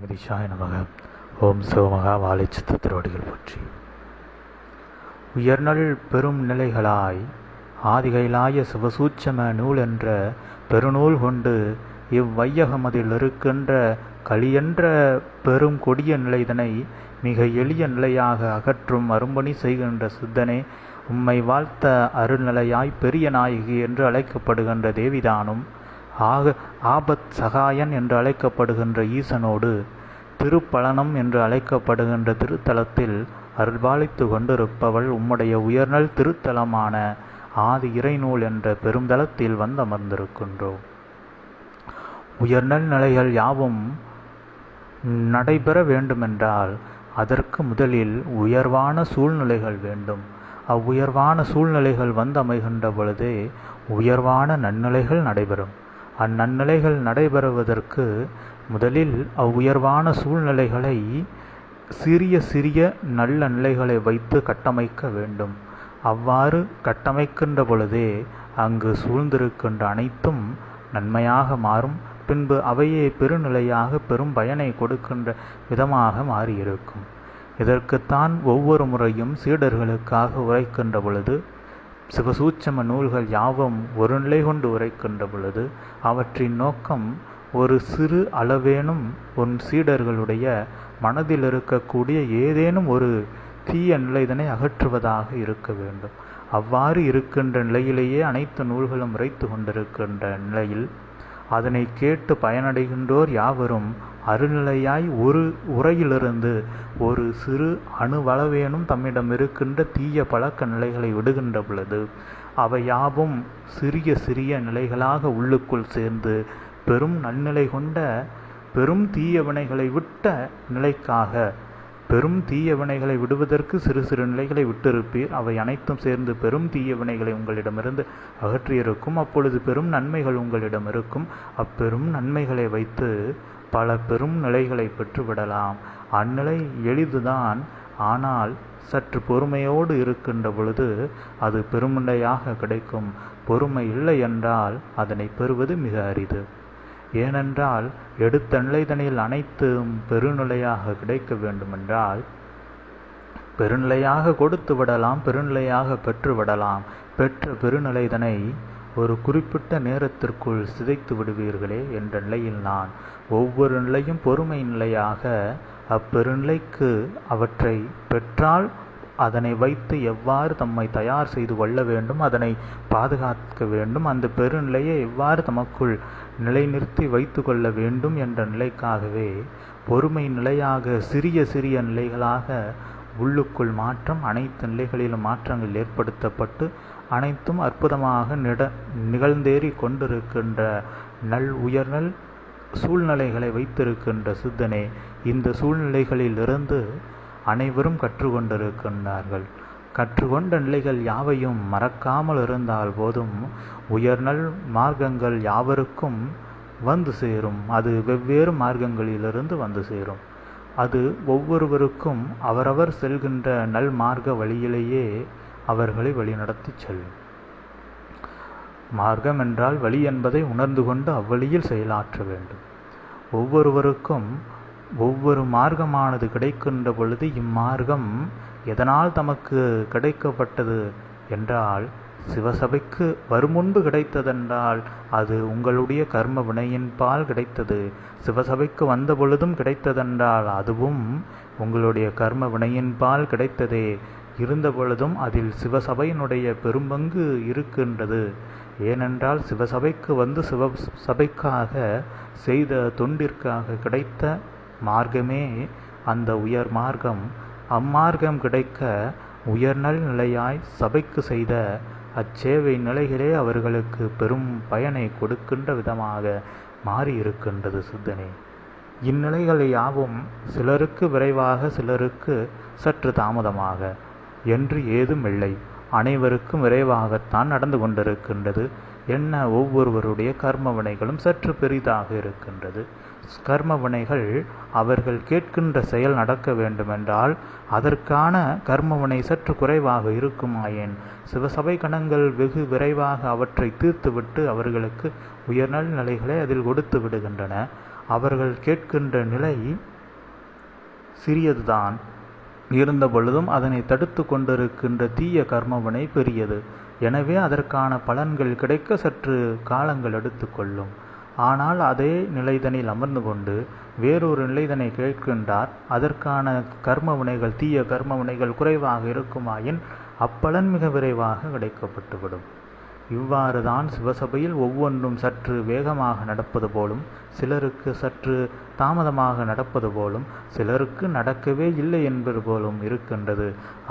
ஜெகதீஷாய நமக. ஓம் சிவமகா வாழைச்சித்த திருவடிகள் போற்றி. உயர்நல் பெரும் நிலைகளாய் ஆதிகைலாய சிவசூட்சம நூல் என்ற பெருநூல் கொண்டு இவ்வையகமதில் இருக்கின்ற களியென்ற பெரும் கொடிய நிலைதனை மிக எளிய நிலையாக அகற்றும் அரும்பணி செய்கின்ற சித்தனே, உம்மை வாழ்த்த அருள்நிலையாய் பெரிய நாயகி என்று அழைக்கப்படுகின்ற தேவிதானும் ஆபத் சகாயன் என்று அழைக்கப்படுகின்ற ஈசனோடு திருப்பழனம் என்று அழைக்கப்படுகின்ற திருத்தலத்தில் அருள்பாலித்து கொண்டிருப்பவள் உம்முடைய உயர்நல் திருத்தலமான ஆதி இறைநூல் என்ற பெருந்தலத்தில் வந்தமர்ந்திருக்கின்றோம். உயர்நல் நிலைகள் யாவும் நடைபெற வேண்டுமென்றால் அதற்கு முதலில் உயர்வான சூழ்நிலைகள் வேண்டும். அவ்வுயர்வான சூழ்நிலைகள் வந்தமைகின்ற பொழுதே உயர்வான நன்னிலைகள் நடைபெறும். அந்நன்னிலைகள் நடைபெறுவதற்கு முதலில் அவ்வுயர்வான சூழ்நிலைகளை சிறிய சிறிய நல்ல நிலைகளை வைத்து கட்டமைக்க வேண்டும். அவ்வாறு கட்டமைக்கின்ற பொழுதே அங்கு சூழ்ந்திருக்கின்ற அனைத்தும் நன்மையாக மாறும். பின்பு அவையே பெருநிலையாக பெரும் பயனை கொடுக்கின்ற விதமாக மாறியிருக்கும். இதற்குத்தான் ஒவ்வொரு முறையும் சீடர்களுக்காக உரைக்கின்ற பொழுது சிவசூட்சம நூல்கள் யாவும் ஒரு நிலை கொண்டு உரைக்கின்ற பொழுது அவற்றின் நோக்கம் ஒரு சிறு அளவேனும் உன் சீடர்களுடைய மனதில் இருக்கக்கூடிய ஏதேனும் ஒரு தீய நிலைதனை அகற்றுவதாக இருக்க வேண்டும். அவ்வாறு இருக்கின்ற நிலையிலேயே அனைத்து நூல்களும் உரைத்து கொண்டிருக்கின்ற நிலையில் அதனை கேட்டு பயனடைகின்றோர் யாவரும் அருநிலையாய் ஒரு உரையிலிருந்து ஒரு சிறு அணுவளவேனும் தம்மிடம் இருக்கின்ற தீய பழக்க நிலைகளை விடுகின்ற பொழுது அவை யாவும் சிறிய சிறிய நிலைகளாக உள்ளுக்குள் சேர்ந்து பெரும் நன்னிலை கொண்ட பெரும் தீய வினைகளை விட்ட நிலைக்காக, பெரும் தீய வினைகளை விடுவதற்கு சிறு சிறு நிலைகளை விட்டிருப்பீர். அவை அனைத்தும் சேர்ந்து பெரும் தீய வினைகளை உங்களிடமிருந்து அகற்றியிருக்கும். அப்பொழுது பெரும் நன்மைகள் உங்களிடம் இருக்கும். அப்பெரும் நன்மைகளை வைத்து பல பெரும் நிலைகளை பெற்றுவிடலாம். அந்நிலை எளிதுதான். ஆனால் சற்று பொறுமையோடு இருக்கின்ற பொழுது அது பெருநிலையாக கிடைக்கும். பொறுமை இல்லை என்றால் அதனை பெறுவது மிக அரிது. ஏனென்றால் எடுத்த நிலைதனில் அனைத்தும் பெருநிலையாக கிடைக்க வேண்டுமென்றால் பெருநிலையாக கொடுத்து விடலாம், பெருநிலையாக பெற்றுவிடலாம். பெற்ற பெருநிலைதனை ஒரு குறிப்பிட்ட நேரத்திற்குள் சிதைத்து விடுவீர்களே என்ற நிலையில் நான் ஒவ்வொரு நிலையும் பொறுமை நிலையாக அப்பெருநிலைக்கு அவற்றை பெற்றால் அதனை வைத்து எவ்வாறு தம்மை தயார் செய்து கொள்ள வேண்டும், அதனை பாதுகாக்க வேண்டும், அந்த பெருநிலையை எவ்வாறு தமக்குள் நிலைநிறுத்தி வைத்து கொள்ள வேண்டும் என்ற நிலைக்காகவே பொறுமை நிலையாக சிறிய சிறிய நிலைகளாக உள்ளுக்குள் மாற்றம், அனைத்து நிலைகளிலும் மாற்றங்கள் ஏற்படுத்தப்பட்டு அனைத்தும் அற்புதமாக நிகழ்ந்தேறி கொண்டிருக்கின்ற உயர்நல் சூழ்நிலைகளை வைத்திருக்கின்ற சித்தனே, இந்த சூழ்நிலைகளிலிருந்து அனைவரும் கற்றுக்கொண்டிருக்கின்றார்கள். கற்றுக்கொண்ட நிலைகள் யாவையும் மறக்காமல் இருந்தால் போதும் உயர்நல் மார்க்கங்கள் யாவருக்கும் வந்து சேரும். அது வெவ்வேறு மார்க்கங்களிலிருந்து வந்து சேரும். அது ஒவ்வொருவருக்கும் அவரவர் செல்கின்ற நல் மார்க்க வழியிலேயே அவர்களை வழிநடத்தி செல்லும். மார்க்கம் என்றால் வழி என்பதை உணர்ந்து கொண்டு அவ்வழியில் செயலாற்ற வேண்டும். ஒவ்வொருவருக்கும் ஒவ்வொரு மார்க்கமானது கிடைக்கின்ற பொழுது இம்மார்க்கம் எதனால் தமக்கு கிடைக்கப்பட்டது என்றால் சிவசபைக்கு வருமுன்பு கிடைத்ததென்றால் அது உங்களுடைய கர்ம வினையின்பால் கிடைத்தது. சிவசபைக்கு வந்த பொழுதும் கிடைத்ததென்றால் அதுவும் உங்களுடைய கர்ம வினையின்பால் கிடைத்ததே. இருந்த பொழுதும் அதில் சிவசபையினுடைய பெரும்பங்கு இருக்கின்றது. ஏனென்றால் சிவசபைக்கு வந்து சிவசபைக்காக செய்த தொண்டிற்காக கிடைத்த மார்க்கமே அந்த உயர் மார்க்கம். அம்மார்க்கம் கிடைக்க உயர்நல் நிலையாய் சபைக்கு செய்த அச்சேவை நிலைகளே அவர்களுக்கு பெரும் பயனை கொடுக்கின்ற விதமாக மாறியிருக்கின்றது சித்தனே. இந்நிலைகள் யாவும் சிலருக்கு விரைவாக, சிலருக்கு சற்று தாமதமாக என்று ஏதும் இல்லை. அனைவருக்கும் விரைவாகத்தான் நடந்து கொண்டிருக்கின்றது. என்ன, ஒவ்வொருவருடைய கர்ம வினைகளும் சற்று பெரிதாக இருக்கின்றது. கர்ம வினைகள் அவர்கள் கேட்கின்ற செயல் நடக்க வேண்டுமென்றால் அதற்கான கர்ம வினை சற்று குறைவாக இருக்குமாயின் சிவசபை கணங்கள் வெகு விரைவாக அவற்றை தீர்த்துவிட்டு அவர்களுக்கு உயர்நல் நிலைகளை அதில் கொடுத்து விடுகின்றன. அவர்கள் கேட்கின்ற நிலை சிறியதுதான் இருந்த பொழுதும் அதனை தடுத்து கொண்டிருக்கின்ற தீய கர்மவினை பெரியது. எனவே அதற்கான பலன்கள் கிடைக்க சற்று காலங்கள் எடுத்துக்கொள்ளும். ஆனால் அதே நிலைதனில் அமர்ந்து கொண்டு வேறொரு நிலைதனை கேட்கின்றார். அதற்கான கர்ம வினைகள் தீய கர்ம வினைகள் குறைவாக இருக்குமாயின் அப்பலன் மிக விரைவாக கிடைக்கப்பட்டுவிடும். இவ்வாறு தான் சிவசபையில் ஒவ்வொன்றும் சற்று வேகமாக நடப்பது போலும், சிலருக்கு சற்று தாமதமாக நடப்பது போலும், சிலருக்கு நடக்கவே இல்லை என்பது போலும் இருக்கின்றது.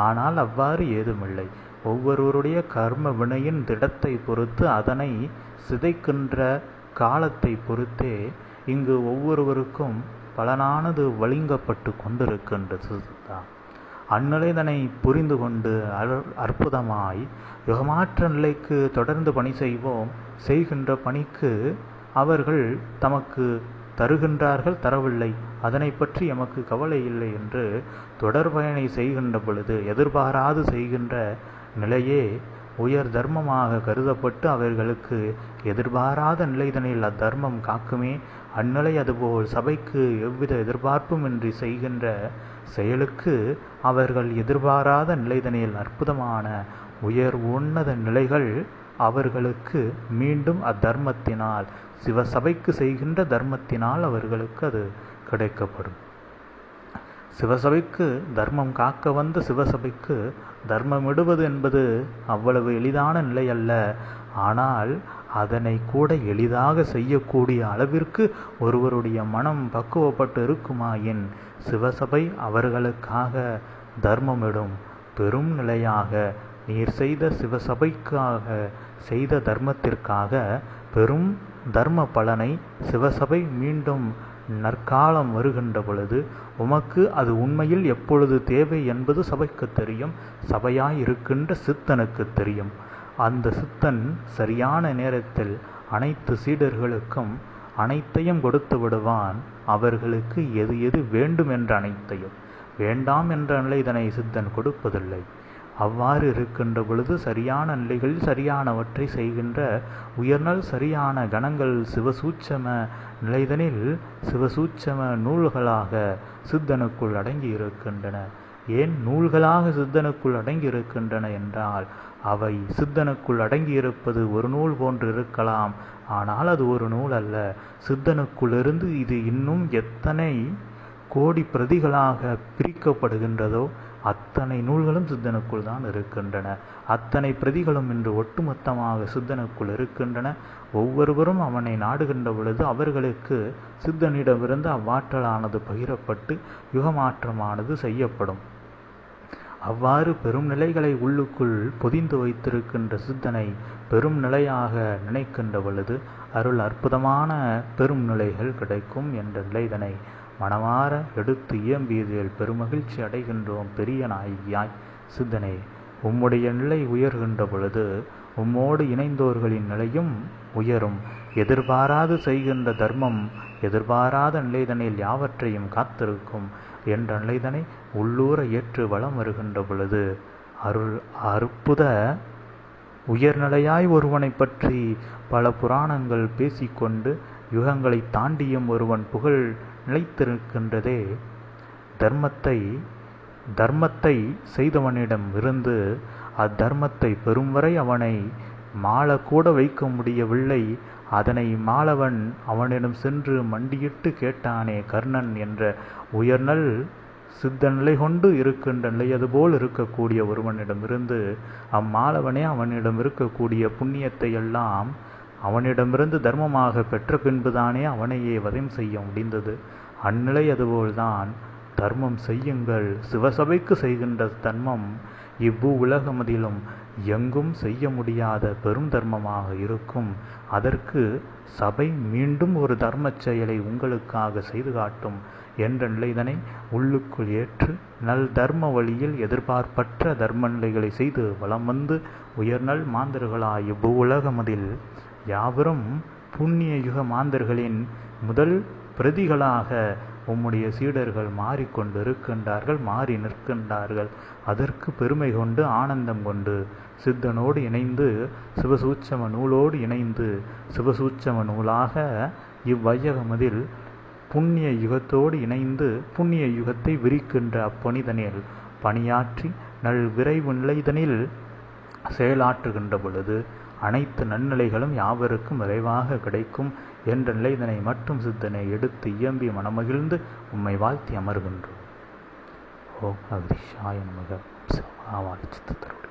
ஆனால் அவ்வாறு ஏதுமில்லை. ஒவ்வொருவருடைய கர்ம வினையின் திடத்தை பொறுத்து, அதனை சிதைக்கின்ற காலத்தை பொறுத்தே இங்கு ஒவ்வொருவருக்கும் பலனானது வழங்கப்பட்டு கொண்டிருக்கின்றது. அந்நிலைதனை புரிந்து கொண்டு அற்புதமாய் யுகமாற்ற நிலைக்கு தொடர்ந்து பணி செய்வோம். செய்கின்ற பணிக்கு அவர்கள் தமக்கு தருகின்றார்கள், தரவில்லை, அதனை பற்றி எமக்கு கவலை இல்லை என்று தொடர்பயனை செய்கின்ற பொழுது எதிர்பாராது செய்கின்ற நிலையே உயர் தர்மமாக கருதப்பட்டு அவர்களுக்கு எதிர்பாராத நிலைதனில் அத்தர்மம் காக்குமே. அந்நிலை அதுபோல் சபைக்கு எவ்வித எதிர்பார்ப்பும் இன்றி செய்கின்ற செயலுக்கு அவர்கள் எதிர்பாராத நிலைதனில் அற்புதமான உயர் உன்னத நிலைகள் அவர்களுக்கு மீண்டும் அத்தர்மத்தினால், சிவசபைக்கு செய்கின்ற தர்மத்தினால் அவர்களுக்கு அது கிடைக்கப்படும். சிவசபைக்கு தர்மம் காக்க வந்த சிவசபைக்கு தர்மம் விடுவது என்பது அவ்வளவு எளிதான நிலை அல்ல. ஆனால் அதனை கூட எளிதாக செய்யக்கூடிய அளவிற்கு ஒருவருடைய மனம் பக்குவப்பட்டு இருக்குமாயின் சிவசபை அவர்களுக்காக தர்மமிடும் பெரும் நிலையாக. நீர் செய்த சிவசபைக்காக செய்த தர்மத்திற்காக பெரும் தர்ம பலனை சிவசபை மீண்டும் நற்காலம் வருகின்ற பொழுது உமக்கு அது உண்மையில் எப்பொழுது தேவை என்பது சபைக்கு தெரியும், சபையாய் இருக்கின்ற சித்தனுக்கு தெரியும். அந்த சித்தன் சரியான நேரத்தில் அனைத்து சீடர்களுக்கும் அனைத்தையும் கொடுத்து விடுவான். அவர்களுக்கு எது எது வேண்டும் என்ற அனைத்தையும், வேண்டாம் என்ற நிலை இதனை சித்தன் கொடுப்பதில்லை. அவ்வாறு இருக்கின்ற பொழுது சரியான நிலைகளில் சரியானவற்றை செய்கின்ற உயர்நல் சரியான கணங்கள் சிவசூட்சம நிலைதனில் சிவசூட்சம நூல்களாக சித்தனுக்குள் அடங்கி இருக்கின்றன. ஏன் நூல்களாக சித்தனுக்குள் அடங்கி இருக்கின்றன என்றால், அவை சித்தனுக்குள் அடங்கியிருப்பது ஒரு நூல் போன்று இருக்கலாம், ஆனால் அது ஒரு நூல் அல்ல. சித்தனுக்குள்ளிருந்து இது இன்னும் எத்தனை கோடி பிரதிகளாக பிரிக்கப்படுகின்றதோ அத்தனை நூல்களும் சித்தனுக்குள் தான் இருக்கின்றன. அத்தனை பிரதிகளும் இன்று ஒட்டுமொத்தமாக சித்தனுக்குள் இருக்கின்றன. ஒவ்வொருவரும் அவனை நாடுகின்ற பொழுது அவர்களுக்கு சித்தனிடமிருந்து அவ்வாற்றலானது பகிரப்பட்டு யுகமாற்றமானது செய்யப்படும். அவ்வாறு பெரும் நிலைகளை உள்ளுக்குள் பொதிந்து வைத்திருக்கின்ற சித்தனை பெரும் நிலையாக நினைக்கின்ற பொழுது அருள் அற்புதமான பெரும் நிலைகள் கிடைக்கும் என்ற நிலைதனை மனமாற எடுத்து இயம்பியதில் பெருமகிழ்ச்சி அடைகின்றோம். பெரிய நாயகியாய் சித்தனே, உம்முடைய நிலை உயர்கின்ற பொழுது உம்மோடு இணைந்தோர்களின் நிலையும் உயரும். எதிர்பாராது செய்கின்ற தர்மம் எதிர்பாராத நிலைதனில் யாவற்றையும் காத்திருக்கும் என்ற நிலைதனை உள்ளூர ஏற்று வளம் வருகின்ற பொழுது அருள் அற்புத உயர்நிலையாய் ஒருவனை பற்றி பல புராணங்கள் பேசிக்கொண்டு யுகங்களை தாண்டியும் ஒருவன் புகழ் நிலைத்திருக்கின்றதே. தர்மத்தை செய்தவனிடம் இருந்து அத்தர்மத்தை பெறும் வரை அவனை மாளக்கூட வைக்க முடியவில்லை. அதனை மாளவன் அவனிடம் சென்று மண்டியிட்டு கேட்டானே கர்ணன் என்ற உயர்நல் சித்த நிலை கொண்டு இருக்கின்ற நிலை அதுபோல் இருக்கக்கூடிய ஒருவனிடமிருந்து அம்மாளவனே அவனிடம் இருக்கக்கூடிய புண்ணியத்தை எல்லாம் அவனிடமிருந்து தர்மமாக பெற்ற பின்புதானே அவனையே வதம் செய்ய முடிந்தது. அந்நிலை அதுபோல்தான் தர்மம் செய்யுங்கள். சிவசபைக்கு செய்கின்ற தர்மம் இவ்வு உலகமதிலும் எங்கும் செய்ய முடியாத பெரும் தர்மமாக இருக்கும். அதற்கு சபை மீண்டும் ஒரு தர்ம செயலை உங்களுக்காக செய்து காட்டும் என்ற நிலைதனை உள்ளுக்குள் ஏற்று நல் தர்ம வழியில் எதிர்பார்ப்பற்ற தர்ம நிலைகளை செய்து வலம் வந்து உயர்நல் மாந்தர்களாய் இவ்வு உலகமதில் யாவரும் புண்ணிய யுக மாந்தர்களின் முதல் பிரதிகளாக உம்முடைய சீடர்கள் மாறிக்கொண்டிருக்கின்றார்கள், மாறி நிற்கின்றார்கள். அதற்கு பெருமை கொண்டு ஆனந்தம் கொண்டு சித்தனோடு இணைந்து சிவசூட்சம நூலோடு இணைந்து சிவசூட்சம நூலாக இவ்வையகமதில் புண்ணிய யுகத்தோடு இணைந்து புண்ணிய யுகத்தை விரிக்கின்ற அப்பணிதனில் பணியாற்றி நல் விரைவு நிலைதனில் செயலாற்றுகின்ற பொழுது அனைத்து நன்னிலைகளும் யாவருக்கும் விரைவாக கிடைக்கும் என்ற நிலைதனை மட்டும் சித்தனை எடுத்து இயம்பி மனமகிழ்ந்து உம்மை வாழ்த்தி அமர்கின்றோம். ஓம் அகதீஷாய நமக. சித்தருடைய